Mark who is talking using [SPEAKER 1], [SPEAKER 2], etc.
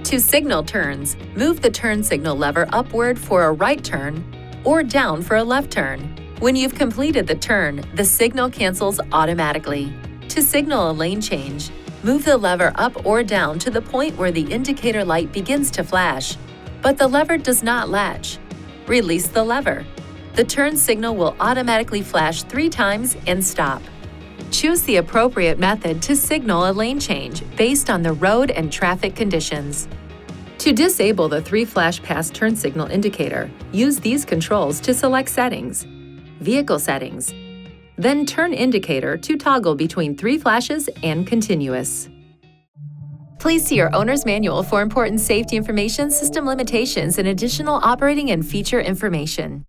[SPEAKER 1] To signal turns, move the turn signal lever upward for a right turn or down for a left turn. When you've completed the turn, the signal cancels automatically. To signal a lane change, move the lever up or down to the point where the indicator light begins to flash, but the lever does not latch. Release the lever. The turn signal will automatically flash 3 times and stop. Choose the appropriate method to signal a lane change based on the road and traffic conditions. To disable the 3-flash pass turn signal indicator, use these controls to select Settings, Vehicle Settings, then Turn Indicator to toggle between 3 flashes and Continuous. Please see your owner's manual for important safety information, system limitations, and additional operating and feature information.